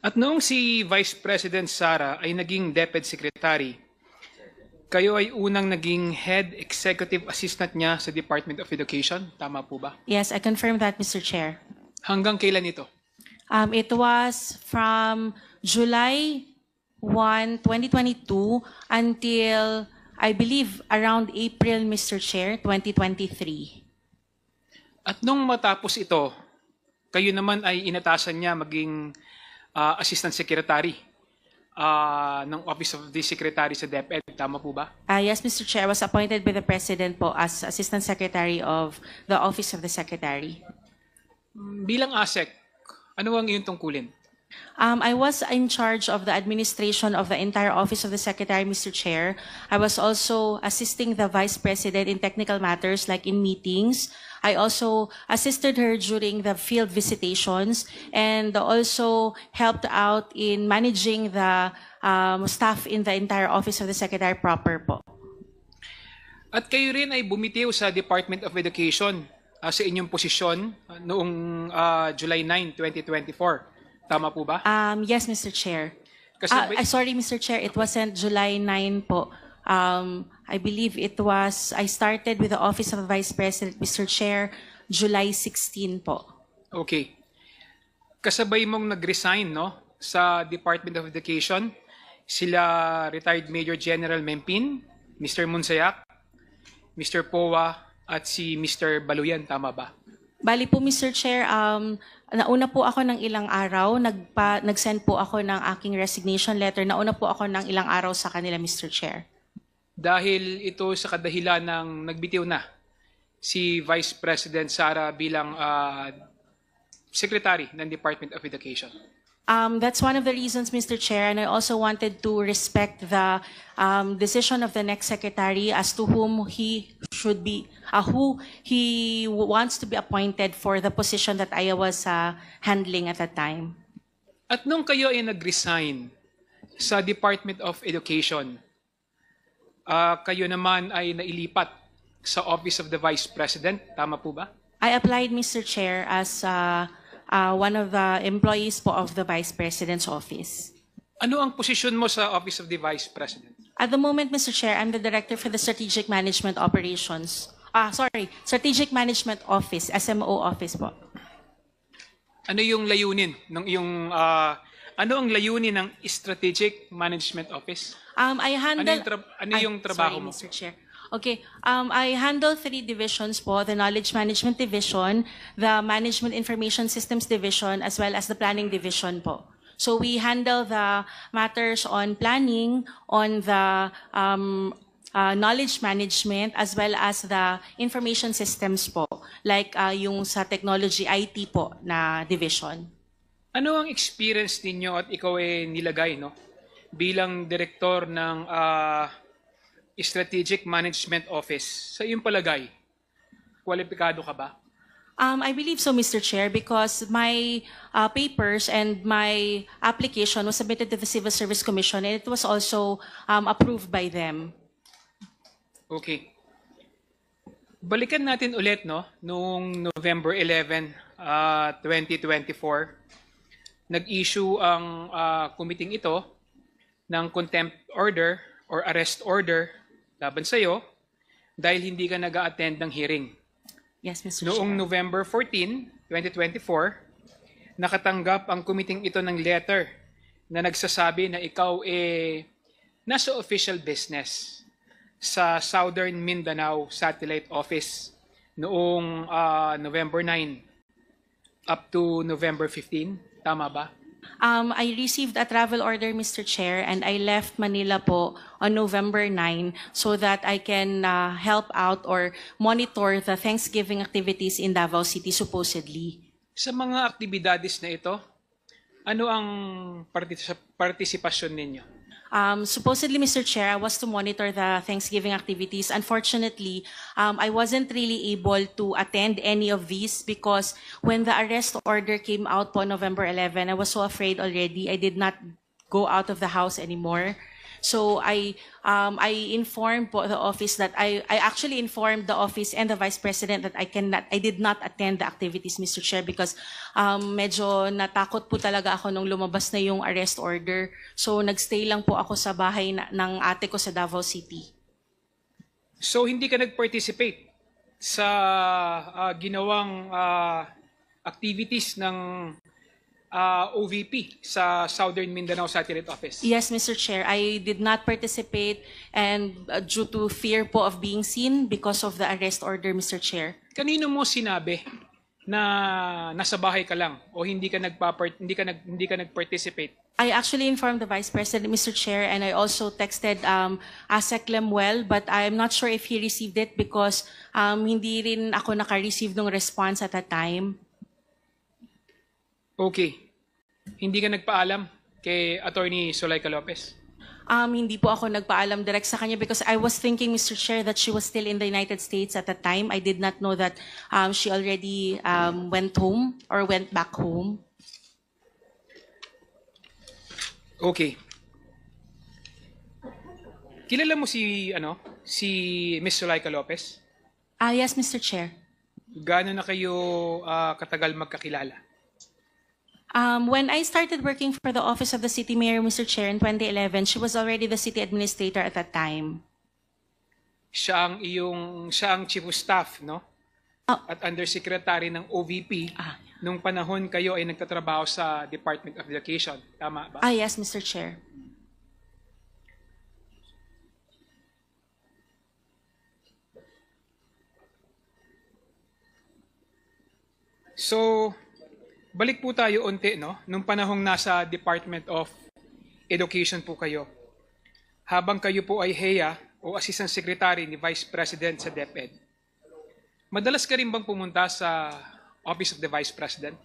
At noong si Vice President Sara ay naging DepEd Secretary, kayo ay unang naging Head Executive Assistant niya sa Department of Education. Tama po ba? Yes, I confirm that, Mr. Chair. Hanggang kailan ito? It was from July 1, 2022 until, I believe, around April, Mr. Chair, 2023. At nung matapos ito, kayo naman ay inatasan niya maging Assistant Secretary ng Office of the Secretary sa DepEd. Tama po ba? Yes, Mr. Chair, I was appointed by the President po as Assistant Secretary of the Office of the Secretary. Bilang ASEC, ano ang iyong tungkulin? I was in charge of the administration of the entire Office of the Secretary, Mr. Chair. I was also assisting the Vice President in technical matters like in meetings. I also assisted her during the field visitations and also helped out in managing the staff in the entire Office of the Secretary proper po. At kayo rin ay bumitiw sa Department of Education sa inyong posisyon noong July 9, 2024. Tama po ba? Yes, Mr. Chair. Kasabay- Sorry, Mr. Chair, it wasn't July 9 po. I believe I started with the Office of the Vice President, Mr. Chair, July 16 po. Okay. Kasabay mong nag-resign, no, sa Department of Education, sila retired Major General Mempin, Mr. Monsayak, Mr. Powa, at si Mr. Baluyan. Tama ba? Bali po, Mr. Chair, nauna po ako ng ilang araw, nag-send po ako ng aking resignation letter. Nauna po ako ng ilang araw sa kanila, Mr. Chair. Dahil ito sa kadahilan ng nagbitiw na si Vice President Sara bilang Secretary ng Department of Education. That's one of the reasons, Mr. Chair, and I also wanted to respect the decision of the next secretary as to whom he should be, who he wants to be appointed for the position that I was handling at that time. At nung kayo ay nag-resign sa Department of Education, kayo naman ay nailipat sa Office of the Vice President. Tama po ba? I applied, Mr. Chair, as one of the employees po of the Vice President's office. Ano ang posisyon mo sa Office of the Vice President? At the moment, Mr. Chair, I'm the Director for the Strategic Management Operations. Strategic Management Office, SMO Office po. Ano yung layunin ng iyong ano ang layunin ng Strategic Management Office? I handle... Ano yung trabaho mo? Sorry, Mr. Chair. Okay, I handle 3 divisions po, the Knowledge Management Division, the Management Information Systems Division, as well as the Planning Division po. So we handle the matters on planning, on the knowledge management, as well as the information systems po, like yung sa technology IT po na division. Ano ang experience ninyo at ikaw ay nilagay, no, bilang direktor ng Strategic Management Office? Sa iyong palagay, kwalipikado ka ba? I believe so, Mr. Chair, because my papers and my application was submitted to the Civil Service Commission and it was also approved by them. Okay. Balikan natin ulit, no, noong November 11, 2024, nag-issue ang committee ito ng contempt order or arrest order laban sa iyo dahil hindi ka nag-a-attend ng hearing. Yes, Mr. Noong Chair. November 14, 2024, nakatanggap ang committee ito ng letter na nagsasabi na ikaw nasa official business sa Southern Mindanao Satellite Office noong November 9 up to November 15. Tama ba? I received a travel order, Mr. Chair, and I left Manila po on November 9 so that I can help out or monitor the Thanksgiving activities in Davao City, supposedly. Sa mga aktibidades na ito, ano ang partisipasyon ninyo? Supposedly, Mr. Chair, I was to monitor the Thanksgiving activities. Unfortunately, I wasn't really able to attend any of these because when the arrest order came out po November 11, I was so afraid already. I did not go out of the house anymore. So I informed po the office that I actually informed the office and the Vice President that I did not attend the activities, Mr. Chair, because medyo natakot po talaga ako nung lumabas na yung arrest order. So nagstay lang po ako sa bahay ng ate ko sa Davao City. So hindi ka nag-participate sa ginawang activities ng OVP sa Southern Mindanao Satellite Office? Yes, Mr. Chair, I did not participate and due to fear po of being seen because of the arrest order, Mr. Chair. Kanino mo sinabi na nasa bahay ka lang o hindi ka nag-participate? I actually informed the Vice President, Mr. Chair, and I also texted ASEC Lemuel, but I'm not sure if he received it because hindi rin ako naka-receive ng response at that time. Okay. Hindi ka nagpaalam kay Attorney Zuleika Lopez? Hindi po ako nagpaalam direct sa kanya because I was thinking, Mr. Chair, that she was still in the United States at that time. I did not know that she already went home or went back home. Okay. Kilala mo si Miss Zuleika Lopez? Yes, Mr. Chair. Gaano na kayo katagal magkakilala? When I started working for the Office of the City Mayor, Mr. Chair, in 2011, she was already the city administrator at that time. Siya ang chief of staff, no? Oh. At undersecretary ng OVP nung panahon kayo ay nagtatrabaho sa Department of Education. Tama ba? Yes, Mr. Chair. So, balik po tayo unti, no? Nung panahong nasa Department of Education po kayo, habang kayo po ay HEA o Assistant Secretary ni Vice President sa DepEd, madalas ka rin bang pumunta sa Office of the Vice President?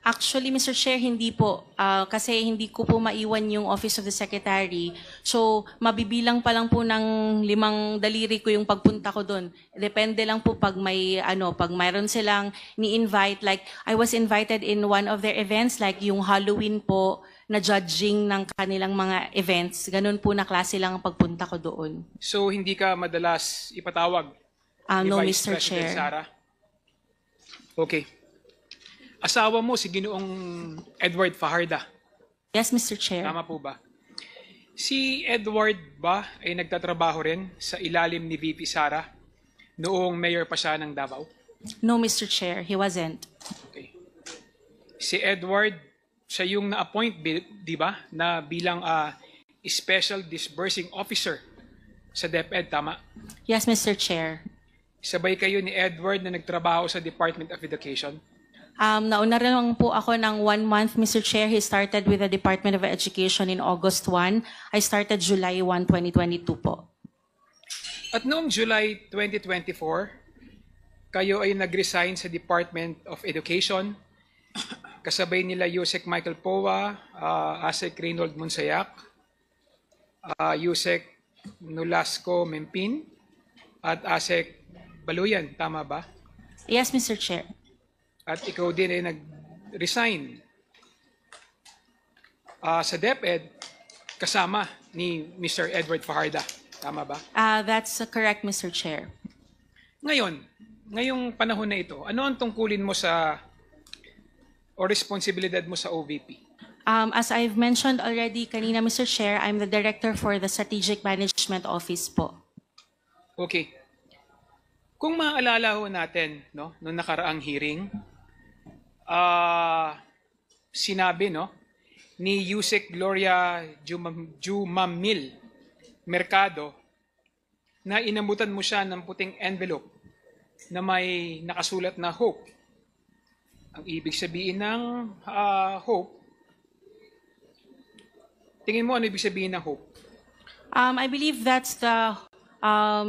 Actually, Mr. Chair, hindi po. Kasi hindi ko po maiwan yung Office of the Secretary. So, mabibilang pa lang po ng 5 daliri ko yung pagpunta ko doon. Depende lang po pag mayroon silang ni-invite. Like, I was invited in one of their events, like yung Halloween po, na judging ng kanilang mga events. Ganun po na klase lang ang pagpunta ko doon. So, hindi ka madalas ipatawag ni No, Vice Mr. President Chair. Sara? Okay. Asawa mo si Ginoong Edward Fajarda. Yes, Mr. Chair. Tama po ba? Si Edward ba ay nagtatrabaho rin sa ilalim ni VP Sara noong mayor pa siya ng Davao? No, Mr. Chair, he wasn't. Okay. Si Edward, siya yung na-appoint, di ba, na bilang Special Disbursing Officer sa DepEd, tama? Yes, Mr. Chair. Sabay kayo ni Edward na nagtrabaho sa Department of Education? Nauna rin lang po ako ng 1 month, Mr. Chair. He started with the Department of Education in August 1. I started July 1, 2022 po. At noong July 2024, kayo ay nag-resign sa Department of Education, kasabay nila Yusek Michael Powa, Asek Reynold Monsayak, Yusek Nolasco Mempin, at Asek Baluyan, tama ba? Yes, Mr. Chair. At ikaw din ay nag-resign sa DepEd kasama ni Mr. Edward Fajarda. Tama ba? That's correct, Mr. Chair. Ngayong panahon na ito, ano ang tungkulin mo o responsibilidad mo sa OVP? As I've mentioned already kanina, Mr. Chair, I'm the Director for the Strategic Management Office po. Okay. Kung maaalala ho natin, no, noong nakaraang hearing, sinabi, no, ni Yusek Gloria Jumamil Mercado na inabutan mo siya ng puting envelope na may nakasulat na hope. Ang ibig sabihin ng hope, tingin mo ano ibig sabihin ng hope? I believe that's the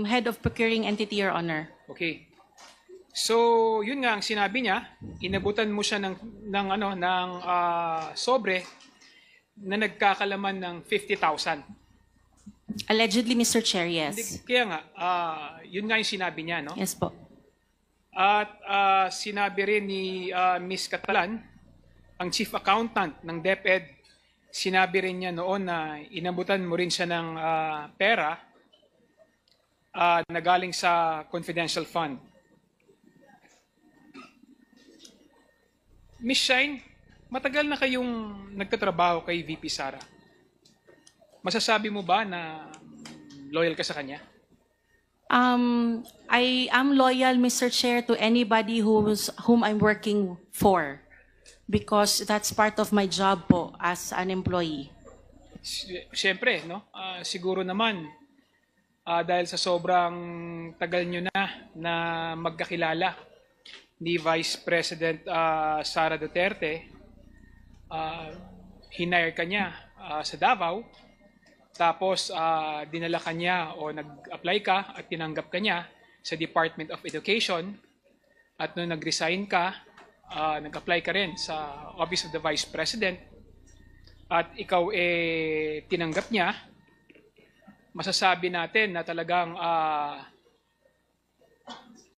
head of procuring entity, Your Honor. Okay. So, yun nga ang sinabi niya, inabutan mo siya ng sobre na nagkakalaman ng 50,000. Allegedly, Mr. Chair, yes. Kaya nga, yun nga yung sinabi niya, no? Yes po. At sinabi rin ni Ms. Catalan, ang Chief Accountant ng DepEd, sinabi rin niya noon na inabutan mo rin siya ng pera na galing sa confidential fund. Miss Shine, matagal na kayong nagtatrabaho kay VP Sara. Masasabi mo ba na loyal ka sa kanya? I am loyal, Mr. Chair, to anybody whom I'm working for because that's part of my job po as an employee. Siyempre, no? Siguro naman, dahil sa sobrang tagal nyo na magkakilala ni Vice President Sara Duterte, hinire ka niya sa Davao, tapos dinala ka niya o nag-apply ka at tinanggap ka niya sa Department of Education, at nung nag-resign ka, nag-apply ka rin sa Office of the Vice President at ikaw tinanggap niya, masasabi natin na talagang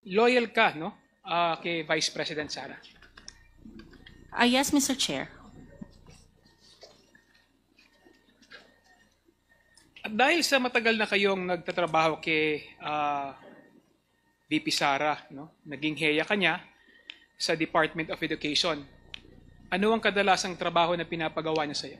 loyal ka, no? Kay Vice President Sara. Yes, Mr. Chair. At dahil sa matagal na kayong nagtatrabaho kay VP Sara, no? Naging heya ka niya sa Department of Education. Ano ang kadalasang trabaho na pinapagawa niya sa iyo?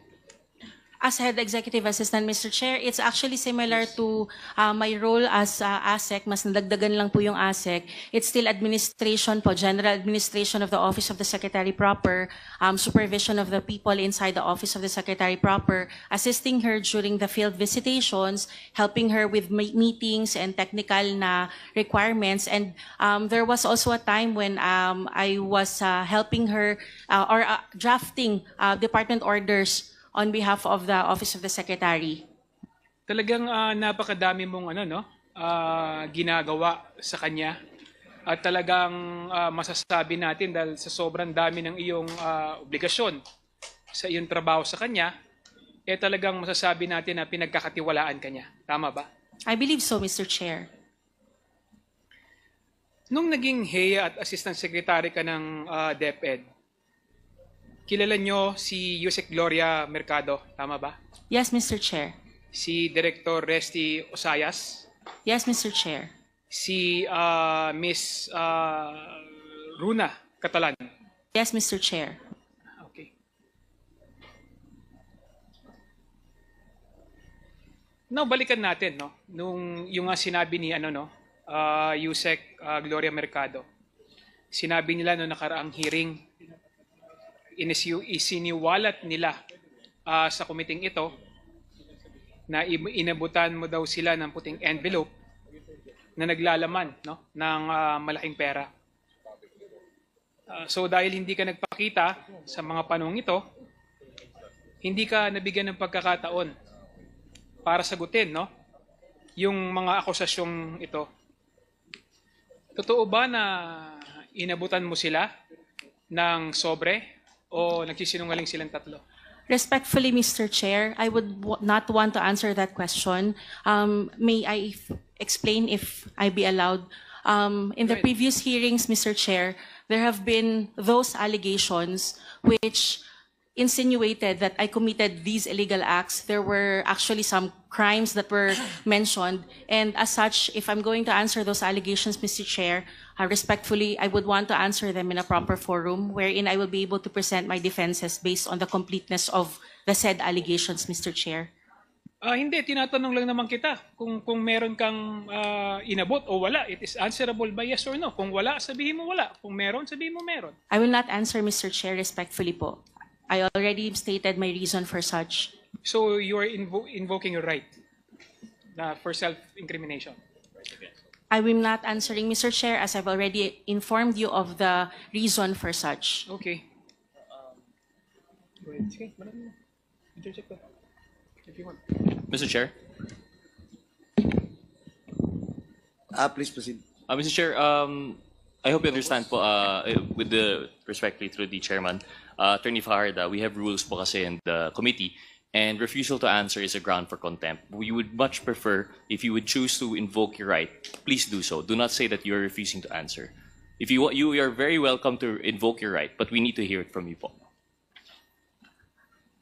As Head Executive Assistant, Mr. Chair, it's actually similar to my role as ASEC. Mas nadagdagan lang po yung ASEC. It's still administration po, general administration of the Office of the Secretary proper, supervision of the people inside the Office of the Secretary proper, assisting her during the field visitations, helping her with meetings and technical na requirements. And there was also a time when I was helping her or drafting department orders on behalf of the Office of the Secretary. Talagang napakadami mong ginagawa sa kanya, at talagang masasabi natin dahil sa sobrang dami ng iyong obligasyon sa iyong trabaho sa kanya, talagang masasabi natin na pinagkakatiwalaan ka niya. Tama ba? I believe so, Mr. Chair. Nung naging heya at Assistant Secretary ka ng DepEd, kilala nyo si Yusek Gloria Mercado, tama ba? Yes, Mr. Chair. Si Director Resty Osayas? Yes, Mr. Chair. Si Miss Runa Catalan? Yes, Mr. Chair. Okay. Now, balikan natin, no? Nung yung sinabi ni Yusek Gloria Mercado. Sinabi nila no nakaraang hearing, isiniwalat nila sa komiting ito na inabutan mo daw sila ng puting envelope na naglalaman, no, ng malaking pera. So dahil hindi ka nagpakita sa mga panahong ito, hindi ka nabigyan ng pagkakataon para sagutin, no, yung mga akusasyong ito. Totoo ba na inabutan mo sila ng sobre o nagsisinungaling silang tatlo? Respectfully, Mr. Chair, I would not want to answer that question. May I explain if I be allowed? In the previous hearings, Mr. Chair, there have been those allegations which insinuated that I committed these illegal acts. There were actually some crimes that were mentioned. And as such, if I'm going to answer those allegations, Mr. Chair, respectfully, I would want to answer them in a proper forum wherein I will be able to present my defenses based on the completeness of the said allegations, Mr. Chair. Hindi, tinatanong lang naman kita kung meron kang inabot o wala. It is answerable by yes or no. Kung wala, sabihin mo wala. Kung meron, sabihin mo meron. I will not answer, Mr. Chair, respectfully po. I already stated my reason for such. So you are invoking your right for self-incrimination? I will not answering, Mr. Chair, as I've already informed you of the reason for such. Okay. Go ahead. Sige, marami na. Interject ko. If you want. Mr. Chair? Please proceed. Mr. Chair, I hope you understand po, with the respectfully through the chairman, Attorney Fajarda, we have rules po kasi in the committee, and refusal to answer is a ground for contempt. We would much prefer if you would choose to invoke your right, please do so. Do not say that you are refusing to answer. If you are very welcome to invoke your right, but we need to hear it from you po.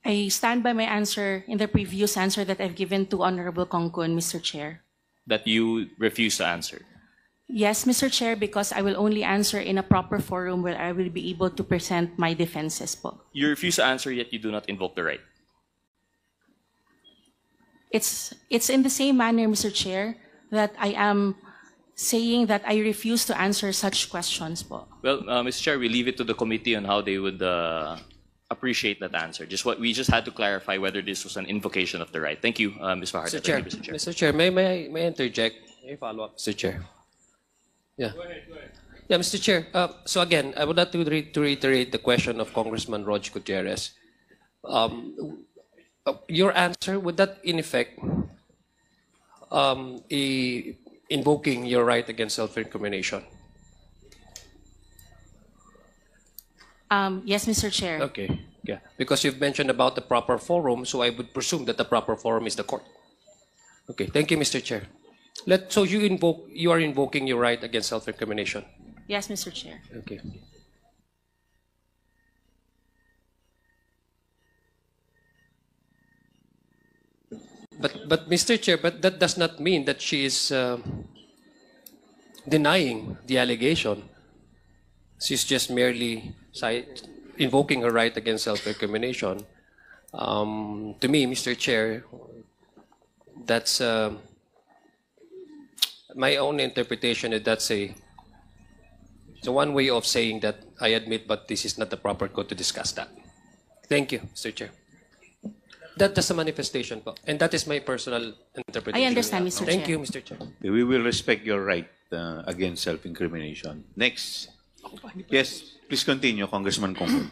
I stand by my answer in the previous answer that I've given to Honorable Kongkun, Mr. Chair. That you refuse to answer. Yes, Mr. Chair, because I will only answer in a proper forum where I will be able to present my defenses po. You refuse to answer, yet you do not invoke the right. It's in the same manner, Mr. Chair, that I am saying that I refuse to answer such questions po. Well, Mr. Chair, we leave it to the committee on how they would appreciate that answer. We just had to clarify whether this was an invocation of the right. Thank you, Ms. Fajardo. Mr. Chair, Thank you, Mr. Chair. Mr. Chair, may I interject? May I follow up, Mr. Chair? Yeah. Go ahead. Yeah, Mr. Chair. So again, I would like to reiterate the question of Congressman Rog Gutierrez. Your answer, would that in effect invoking your right against self-incrimination? Yes, Mr. Chair. Okay. Yeah. Because you've mentioned about the proper forum, so I would presume that the proper forum is the court. Okay. Thank you, Mr. Chair. So you are invoking your right against self-incrimination. Yes, Mr. Chair. Okay. But Mr. Chair, but that does not mean that she is denying the allegation. She's just merely invoking her right against self-incrimination. To me, Mr. Chair, that's my own interpretation. That's one way of saying that I admit, but this is not the proper code to discuss that. Thank you, Mr. Chair. That's a manifestation po. And that is my personal interpretation. I understand, Mr. Thank Chair. you, Mr. Chair. We will respect your right against self-incrimination. Next. Yes, please continue, Congressman Kong.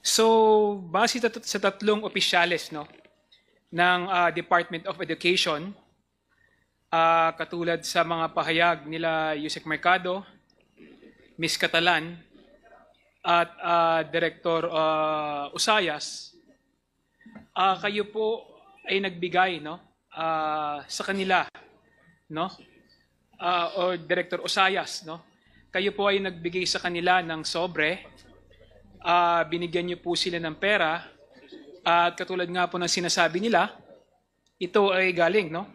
So, base sa tatlong opisyales no, ng Department of Education, katulad sa mga pahayag nila Yusek Mercado, Ms. Catalan, at Director Usayas, kayo po ay nagbigay no, sa kanila, no, o Director Usayas, no, kayo po ay nagbigay sa kanila ng sobre, binigyan niyo po sila ng pera, at katulad nga po ng sinasabi nila, ito ay galing no,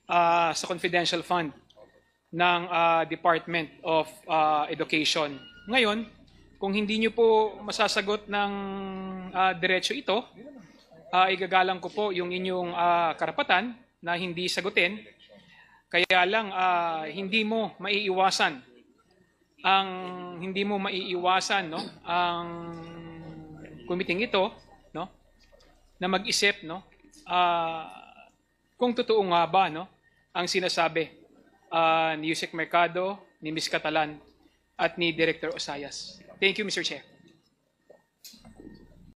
sa confidential fund ng Department of Education. Ngayon, kung hindi niyo po masasagot ng diretso ito, igagalang ko po yung inyong karapatan na hindi sagutin. Kaya lang hindi mo maiiwasan no, ang committing ito no, na mag-isip no, kung totoo nga ba no, ang sinasabi ni Yusek Mercado, ni Ms. Catalan at ni Director Usayas. Thank you, Mr. Chair.